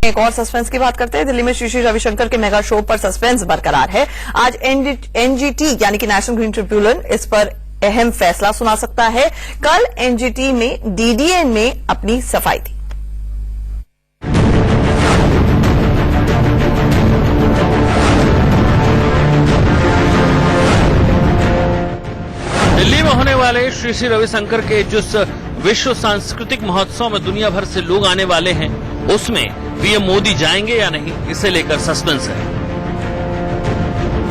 एक और सस्पेंस की बात करते हैं। दिल्ली में श्री श्री रविशंकर के मेगा शो पर सस्पेंस बरकरार है। आज एनजीटी यानी कि नेशनल ग्रीन ट्रिब्यूनल इस पर अहम फैसला सुना सकता है। कल एनजीटी में डीडीएन में अपनी सफाई दी। दिल्ली में होने वाले श्री श्री रविशंकर के जिस विश्व सांस्कृतिक महोत्सव में दुनिया भर से लोग आने वाले हैं, उसमें पीएम मोदी जाएंगे या नहीं, इसे लेकर सस्पेंस है।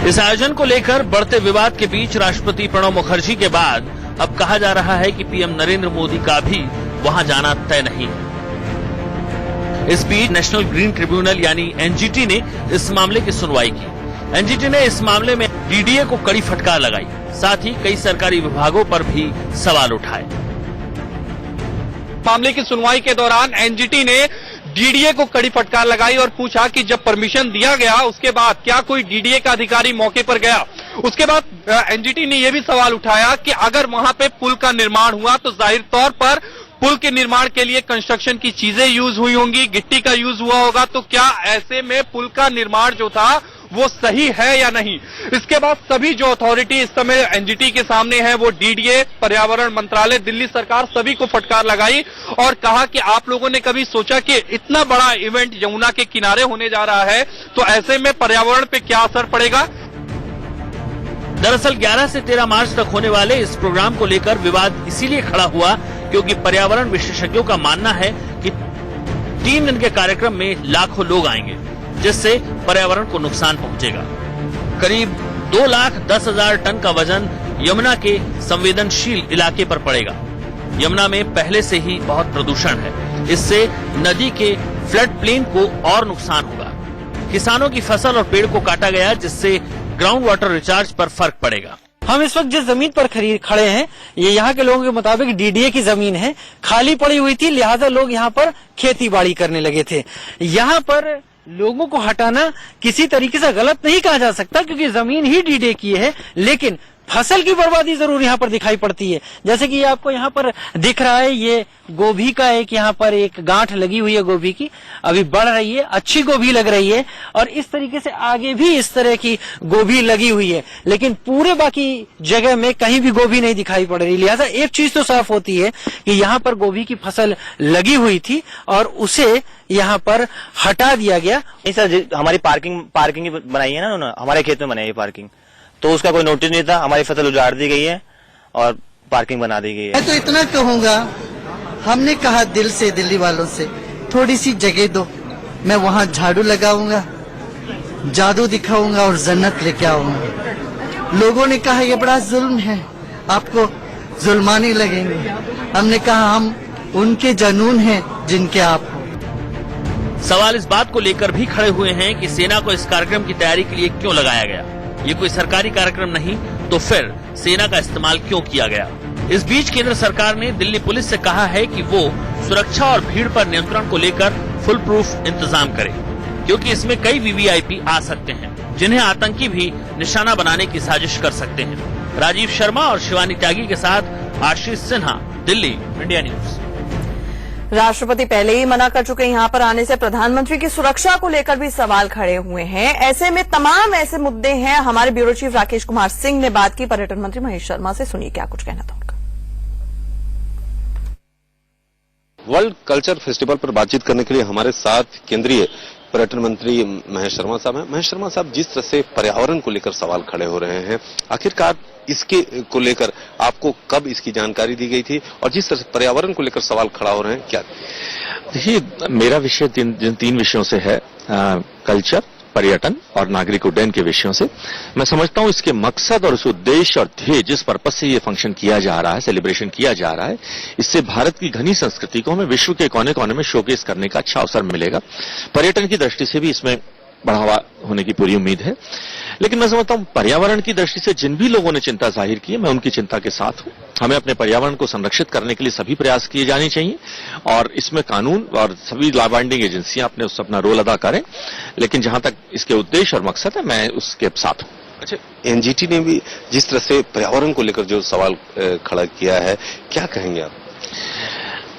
इस आयोजन को लेकर बढ़ते विवाद के बीच राष्ट्रपति प्रणब मुखर्जी के बाद अब कहा जा रहा है कि पीएम नरेंद्र मोदी का भी वहां जाना तय नहीं है। इस बीच नेशनल ग्रीन ट्रिब्यूनल यानी एनजीटी ने इस मामले की सुनवाई की। एनजीटी ने इस मामले में डीडीए को कड़ी फटकार लगाई, साथ ही कई सरकारी विभागों पर भी सवाल उठाए। मामले की सुनवाई के दौरान एनजीटी ने डीडीए को कड़ी फटकार लगाई और पूछा कि जब परमिशन दिया गया उसके बाद क्या कोई डीडीए का अधिकारी मौके पर गया। उसके बाद एनजीटी ने यह भी सवाल उठाया कि अगर वहां पे पुल का निर्माण हुआ तो जाहिर तौर पर पुल के निर्माण के लिए कंस्ट्रक्शन की चीजें यूज हुई होंगी, गिट्टी का यूज हुआ होगा, तो क्या ऐसे में पुल का निर्माण जो था वो सही है या नहीं। इसके बाद सभी जो अथॉरिटी इस समय एनजीटी के सामने है, वो डीडीए, पर्यावरण मंत्रालय, दिल्ली सरकार, सभी को फटकार लगाई और कहा कि आप लोगों ने कभी सोचा कि इतना बड़ा इवेंट यमुना के किनारे होने जा रहा है, तो ऐसे में पर्यावरण पे क्या असर पड़ेगा। दरअसल 11 से 13 मार्च तक होने वाले इस प्रोग्राम को लेकर विवाद इसीलिए खड़ा हुआ क्योंकि पर्यावरण विशेषज्ञों का मानना है कि 3 दिन के कार्यक्रम में लाखों लोग आएंगे, जिससे पर्यावरण को नुकसान पहुंचेगा। करीब 2,10,000 टन का वजन यमुना के संवेदनशील इलाके पर पड़ेगा। यमुना में पहले से ही बहुत प्रदूषण है, इससे नदी के फ्लड प्लेन को और नुकसान होगा। किसानों की फसल और पेड़ को काटा गया, जिससे ग्राउंड वाटर रिचार्ज पर फर्क पड़ेगा। हम इस वक्त जिस जमीन पर खड़े हैं, ये यहाँ के लोगों के मुताबिक डीडीए की जमीन है, खाली पड़ी हुई थी, लिहाजा लोग यहाँ पर खेती बाड़ी करने लगे थे। यहाँ पर लोगों को हटाना किसी तरीके से गलत नहीं कहा जा सकता क्योंकि जमीन ही डीडीए की है, लेकिन फसल की बर्बादी जरूर यहाँ पर दिखाई पड़ती है। जैसे कि आपको यहाँ पर दिख रहा है, ये गोभी का यहाँ पर एक गांठ लगी हुई है, गोभी की अभी बढ़ रही है, अच्छी गोभी लग रही है और इस तरीके से आगे भी इस तरह की गोभी लगी हुई है, लेकिन पूरे बाकी जगह में कहीं भी गोभी नहीं दिखाई पड़ रही। लिहाजा एक चीज तो साफ होती है कि यहाँ पर गोभी की फसल लगी हुई थी और उसे यहाँ पर हटा दिया गया। सर, हमारी पार्किंग बनाई है ना उन्होंने, हमारे खेत में बनाई है पार्किंग, तो उसका कोई नोटिस नहीं था। हमारी फसल उजाड़ दी गई है और पार्किंग बना दी गई है। मैं तो इतना कहूँगा, हमने कहा दिल से, दिल्ली वालों से थोड़ी सी जगह दो, मैं वहाँ झाड़ू लगाऊंगा, जादू दिखाऊंगा और जन्नत लेके आऊंगा। लोगों ने कहा ये बड़ा जुल्म है, आपको जुल्माने लगेंगे। हमने कहा हम उनके जनून हैं जिनके आप हो। सवाल इस बात को लेकर भी खड़े हुए हैं कि सेना को इस कार्यक्रम की तैयारी के लिए क्यों लगाया गया। ये कोई सरकारी कार्यक्रम नहीं तो फिर सेना का इस्तेमाल क्यों किया गया। इस बीच केंद्र सरकार ने दिल्ली पुलिस से कहा है कि वो सुरक्षा और भीड़ पर नियंत्रण को लेकर फुल प्रूफ इंतजाम करे, क्योंकि इसमें कई वीवीआईपी आ सकते हैं जिन्हें आतंकी भी निशाना बनाने की साजिश कर सकते हैं। राजीव शर्मा और शिवानी त्यागी के साथ आशीष सिन्हा, दिल्ली, इंडिया न्यूज। राष्ट्रपति पहले ही मना कर चुके, यहां पर आने से प्रधानमंत्री की सुरक्षा को लेकर भी सवाल खड़े हुए हैं। ऐसे में तमाम ऐसे मुद्दे हैं। हमारे ब्यूरो चीफ राकेश कुमार सिंह ने बात की पर्यटन मंत्री महेश शर्मा से, सुनिए क्या कुछ कहना था उनका। वर्ल्ड कल्चर फेस्टिवल पर बातचीत करने के लिए हमारे साथ केंद्रीय पर्यटन मंत्री महेश शर्मा साहब हैं। महेश शर्मा साहब, जिस तरह से पर्यावरण को लेकर सवाल खड़े हो रहे हैं, आखिरकार इसके को लेकर आपको कब इसकी जानकारी दी गई थी और जिस तरह से पर्यावरण को लेकर सवाल खड़ा हो रहे हैं, क्या? देखिए, मेरा विषय जिन 3 विषयों से है, कल्चर, पर्यटन और नागरिक उड्डयन के विषयों से। मैं समझता हूं इसके मकसद और उस उद्देश्य और ध्येय जिस पर्पज से ये फंक्शन किया जा रहा है, सेलिब्रेशन किया जा रहा है, इससे भारत की घनी संस्कृति को हमें विश्व के कोने कोने में शोकेस करने का अच्छा अवसर मिलेगा। पर्यटन की दृष्टि से भी इसमें बढ़ावा होने की पूरी उम्मीद है। लेकिन मैं समझता हूं पर्यावरण की दृष्टि से जिन भी लोगों ने चिंता जाहिर की है, मैं उनकी चिंता के साथ हूं। हमें अपने पर्यावरण को संरक्षित करने के लिए सभी प्रयास किए जाने चाहिए और इसमें कानून और सभी लॉ बाइंडिंग एजेंसियां अपना रोल अदा करें। लेकिन जहां तक इसके उद्देश्य और मकसद है, मैं उसके साथ हूं। अच्छा, एनजीटी ने भी जिस तरह से पर्यावरण को लेकर जो सवाल खड़ा किया है, क्या कहेंगे आप?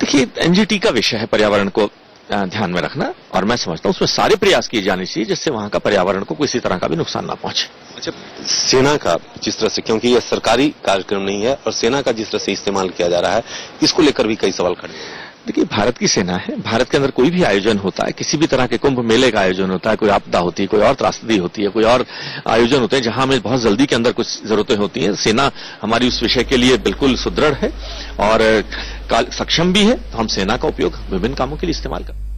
देखिए, एनजीटी का विषय है पर्यावरण को ध्यान में रखना, और मैं समझता हूं उसमें सारे प्रयास किए जाने चाहिए जिससे वहां का पर्यावरण को किसी तरह का भी नुकसान ना पहुंचे। अच्छा, सेना का जिस तरह से, क्योंकि यह सरकारी कार्यक्रम नहीं है, और सेना का जिस तरह से इस्तेमाल किया जा रहा है, इसको लेकर भी कई सवाल खड़े हैं। देखिए, भारत की सेना है, भारत के अंदर कोई भी आयोजन होता है, किसी भी तरह के कुंभ मेले का आयोजन होता है, कोई आपदा होती है, कोई और त्रासदी होती है, कोई और आयोजन होते हैं जहां हमें बहुत जल्दी के अंदर कुछ जरूरतें होती हैं, सेना हमारी उस विषय के लिए बिल्कुल सुदृढ़ है और सक्षम भी है। तो हम सेना का उपयोग विभिन्न कामों के लिए इस्तेमाल करते हैं।